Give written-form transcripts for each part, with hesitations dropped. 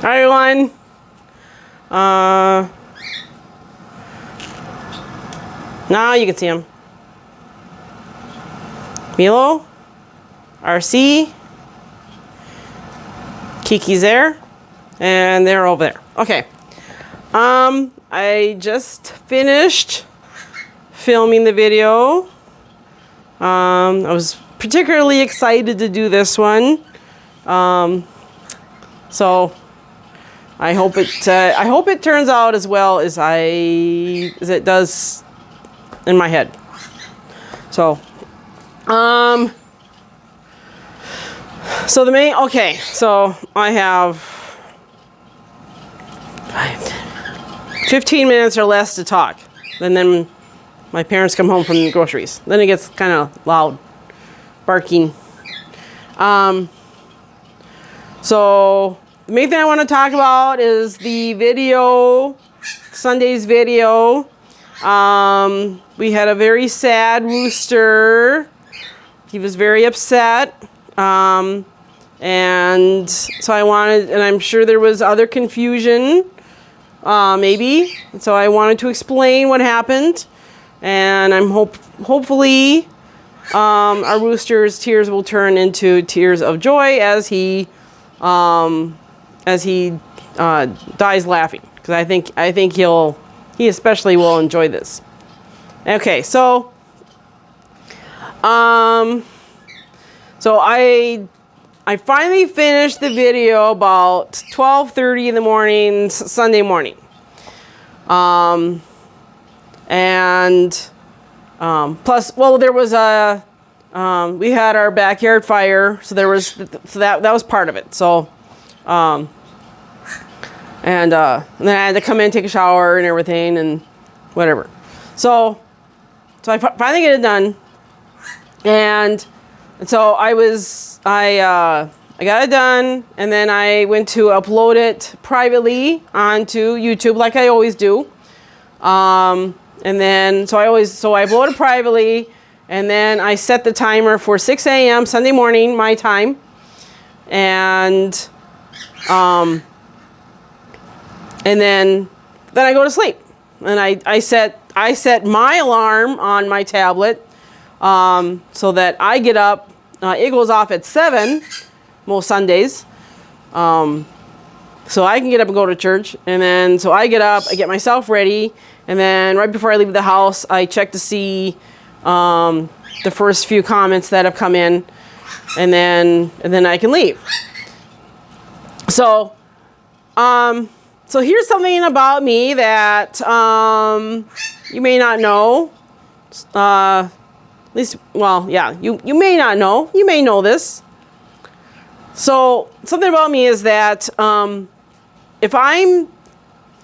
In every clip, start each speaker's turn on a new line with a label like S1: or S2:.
S1: Hi, everyone. Now you can see them. Milo, RC, Kiki's there, and they're over there. Okay. I just finished filming the video. I was particularly excited to do this one. So I hope it turns out as well as it does in my head. So so I have 15 minutes or less to talk. And then my parents come home from the groceries. Then it gets kind of loud, barking. So the main thing I want to talk about is the video, Sunday's video. We had a very sad rooster. He was very upset. And so and I'm sure there was other confusion, maybe. So I wanted to explain what happened. And I'm hopefully our rooster's tears will turn into tears of joy as he dies laughing, because I think he especially will enjoy this. Okay, so I finally finished the video about 12:30 in the morning, Sunday morning. Plus, well, there was we had our backyard fire, so that was part of it. So, and then I had to come in, take a shower and everything and whatever. So I finally get it done, and so I got it done, and then I went to upload it privately onto YouTube like I always do. And then, so I upload it privately, and then I set the timer for 6 a.m. Sunday morning, my time. And then I go to sleep. And I set my alarm on my tablet, so that I get up, it goes off at 7, most Sundays. So I can get up and go to church. And then, so I get up, I get myself ready. And then right before I leave the house, I check to see the first few comments that have come in, and then I can leave. So here's something about me that you may not know. At least, well, yeah, you may not know. You may know this. So something about me is that if I'm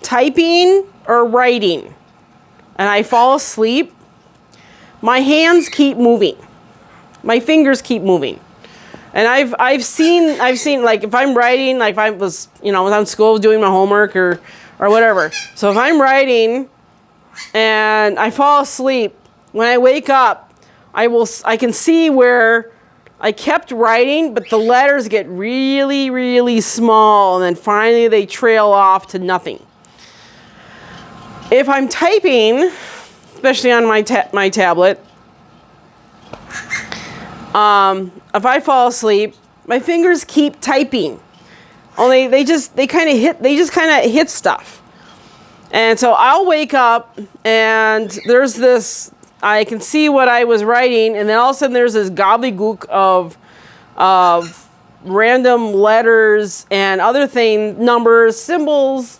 S1: typing or writing and I fall asleep, my hands keep moving. My fingers keep moving. And I've seen like if I'm writing, like if I was, was in school doing my homework or whatever. So if I'm writing and I fall asleep, when I wake up, I can see where I kept writing, but the letters get really, really small, and then finally they trail off to nothing. If I'm typing, especially on my tablet, if I fall asleep, my fingers keep typing. Only they just kind of hit stuff. And so I'll wake up and there's this, I can see what I was writing, and then all of a sudden there's this gobbledygook of random letters and other things, numbers, symbols,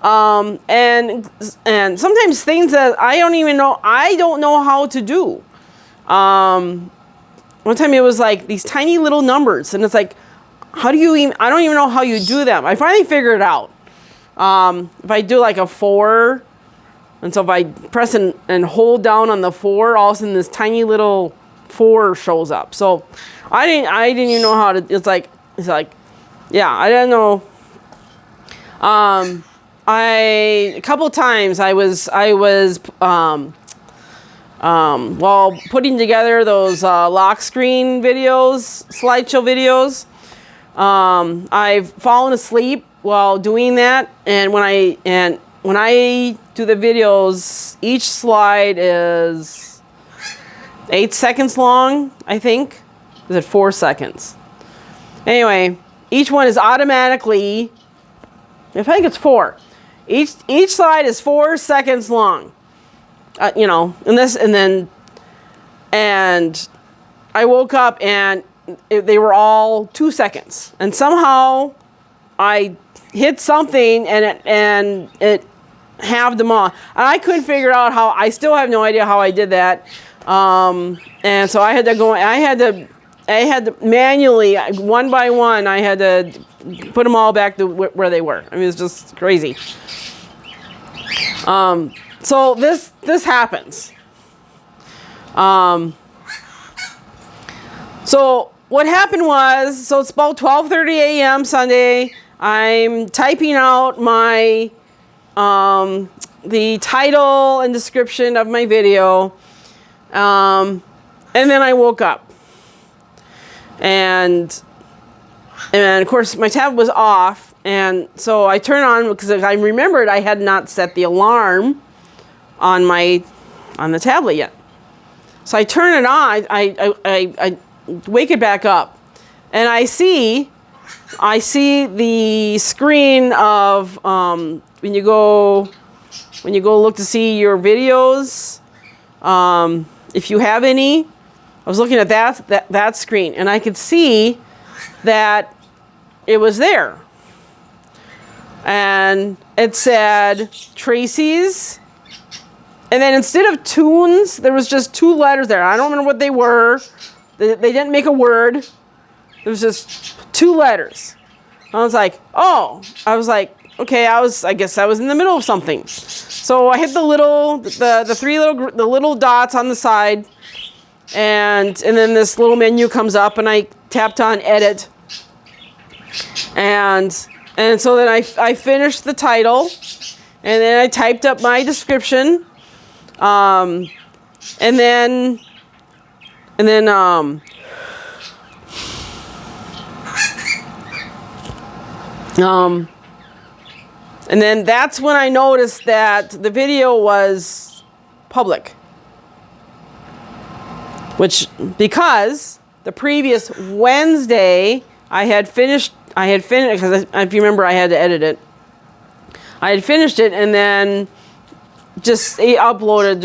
S1: and sometimes things that I don't know how to do. One time it was like these tiny little numbers, and it's like, I don't even know how you do them. I finally figured it out. If I do like a 4, and so if I press and hold down on the 4, all of a sudden this tiny little 4 shows up. So I didn't even know how to. It's like yeah, I didn't know. A couple times I was while putting together those lock screen videos, slideshow videos, I've fallen asleep while doing that, and when I do the videos, each slide is 8 seconds long, I think. Is it 4 seconds? Anyway, each one is automatically, I think it's 4. Each slide is 4 seconds long. And I woke up and they were all 2 seconds, and somehow I hit something and it halved them all. And I couldn't figure out how. I still have no idea how I did that. And so I had to go. I had to manually, one by one, I had to put them all back to where they were. I mean, it's just crazy. So this happens. So what happened was, so it's about 12:30 a.m. Sunday. I'm typing out my the title and description of my video, and then I woke up, and of course my tab was off, and so I turned on because I remembered I had not set the alarm on the tablet yet. So I turn it on. I wake it back up, and I see the screen of when you go look to see your videos, if you have any. I was looking at that screen, and I could see that it was there, and it said Tracy's. And then instead of tunes, there was just 2 letters there. I don't remember what they were. They didn't make a word. There was just 2 letters. I was like, oh. I was like, okay. I guess I was in the middle of something. So I hit the little dots on the side, and then this little menu comes up, and I tapped on edit, and so then I finished the title, and then I typed up my description. And then that's when I noticed that the video was public, because the previous Wednesday I had finished, because if you remember, I had to edit it. I had finished it, and then just uploaded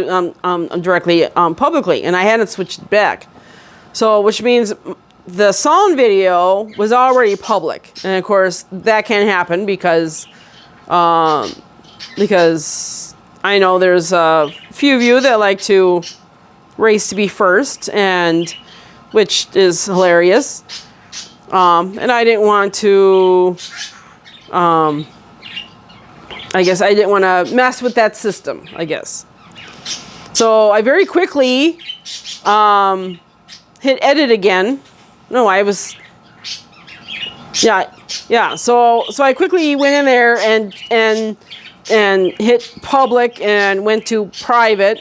S1: directly publicly, and I hadn't switched it back. So, which means the sound video was already public, and of course that can't happen because I know there's a few of you that like to race to be first, and which is hilarious. And I didn't want to. I guess I didn't want to mess with that system, I guess. So I very quickly hit edit again. No, yeah. So I quickly went in there and hit public and went to private,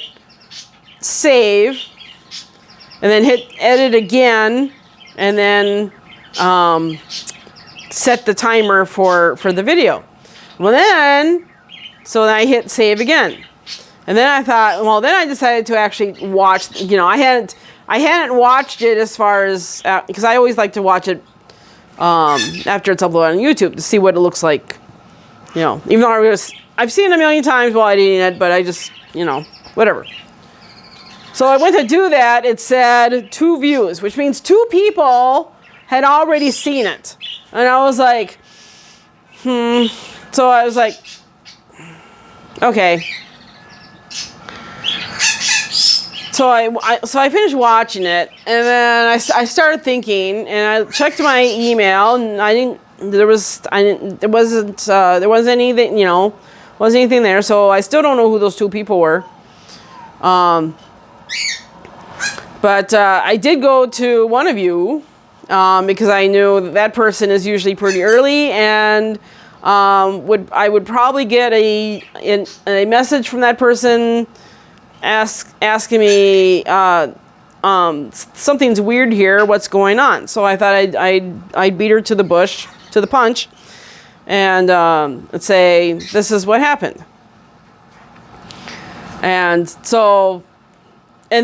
S1: save, and then hit edit again, and then set the timer for the video. Well, then I hit save again, and then I thought, well, then I decided to actually watch. I hadn't watched it as far as because I always like to watch it after it's uploaded on YouTube to see what it looks like. Even though I've seen it a million times while editing it, but I just whatever. So I went to do that. It said 2 views, which means 2 people had already seen it, and I was like, So I was like, okay. So I finished watching it, and then I started thinking, and I checked my email, and there wasn't anything, wasn't anything there. So I still don't know who those 2 people were. But I did go to one of you, because I knew that person is usually pretty early, and I would probably get a message from that person asking me something's weird here. What's going on? So I thought I'd beat her to the punch, and say, this is what happened. And so I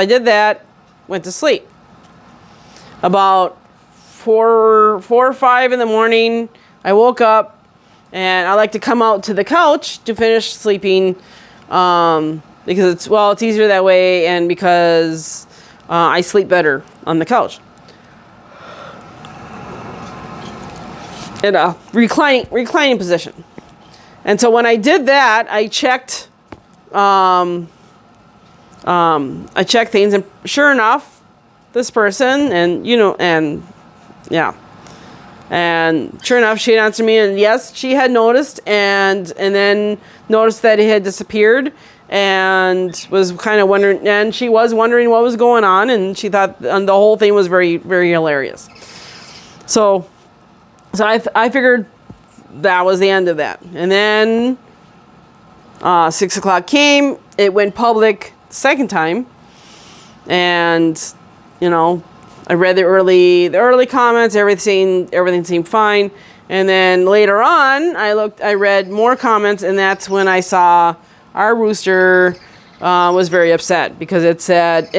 S1: did that, went to sleep. About 4 or 5 in the morning, I woke up, and I like to come out to the couch to finish sleeping, because it's easier that way, and because I sleep better on the couch. In a reclining position. And so when I did that, I checked things, and sure enough, this person, and sure enough, she had answered me, and yes, she had noticed, and then noticed that it had disappeared, and was kind of wondering, and she was wondering what was going on, and she thought the whole thing was very, very hilarious. So I figured that was the end of that. And then 6 o'clock came, it went public the second time, and I read the early comments, everything seemed fine. And then later on, I read more comments, and that's when I saw our rooster was very upset, because it said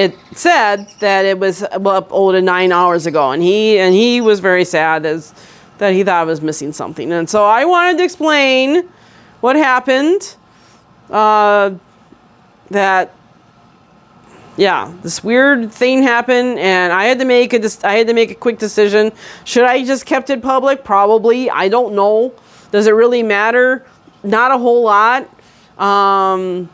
S1: that it was uploaded 9 hours ago, and he was very sad that he thought I was missing something. And so I wanted to explain what happened. This weird thing happened, and I had to make a quick decision. Should I just kept it public? Probably. I don't know. Does it really matter? Not a whole lot. I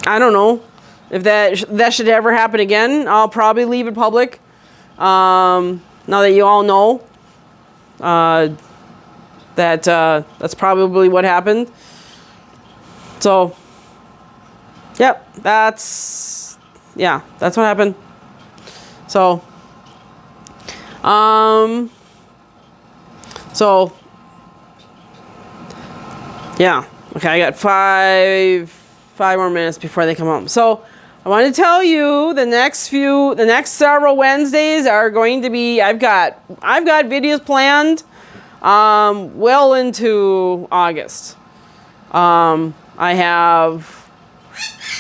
S1: don't know if that should ever happen again. I'll probably leave it public. Now that you all know that's probably what happened. So. Yep, that's what happened. So, okay, I got five more minutes before they come home. So, I want to tell you the next several Wednesdays are going to be, I've got videos planned, well into August.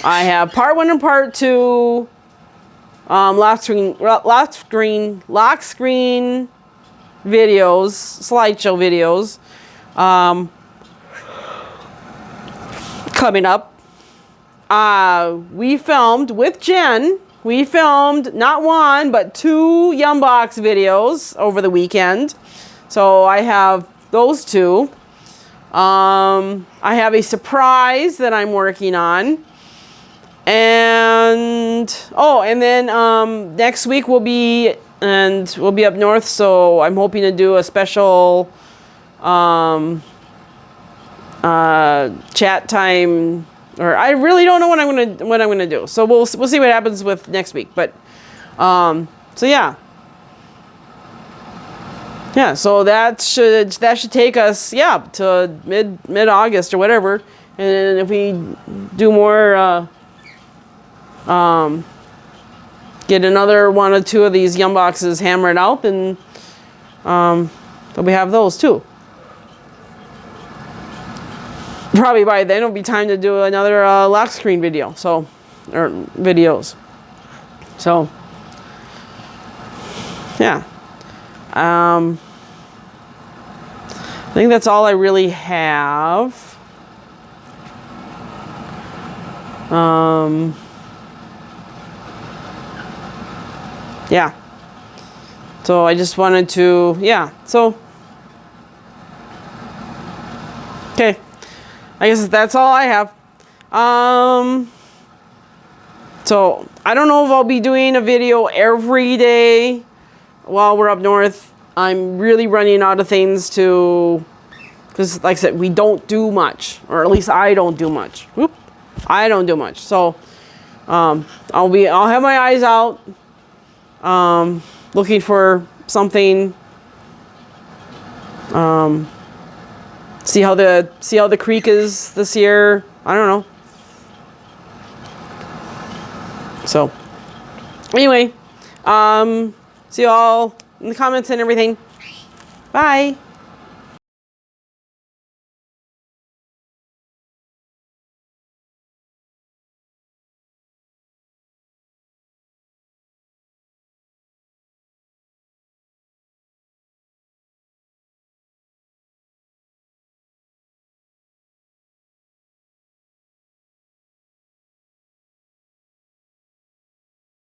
S1: I have part 1 and part 2, lock screen videos, slideshow videos, coming up. We filmed with Jen. We filmed not 1 but 2 Yumbox videos over the weekend. So I have those 2. I have a surprise that I'm working on. And then next week we'll be up north, so I'm hoping to do a special chat time, or I really don't know what I'm gonna do. So we'll see what happens with next week. But so that should take us to mid August or whatever. And then if we do more. Get another 1 or 2 of these Yum boxes hammered out, and then we have those too. Probably by then it'll be time to do another lock screen video. Or videos. So I think that's all I really have. So I just wanted to, okay. I guess that's all I have. So I don't know if I'll be doing a video every day while we're up north. I'm really running out of things because like I said, we don't do much, or at least I don't do much. I don't do much. So I'll have my eyes out. Looking for something. See how the creek is this year. I don't know. Anyway, see you all in the comments and everything. Bye.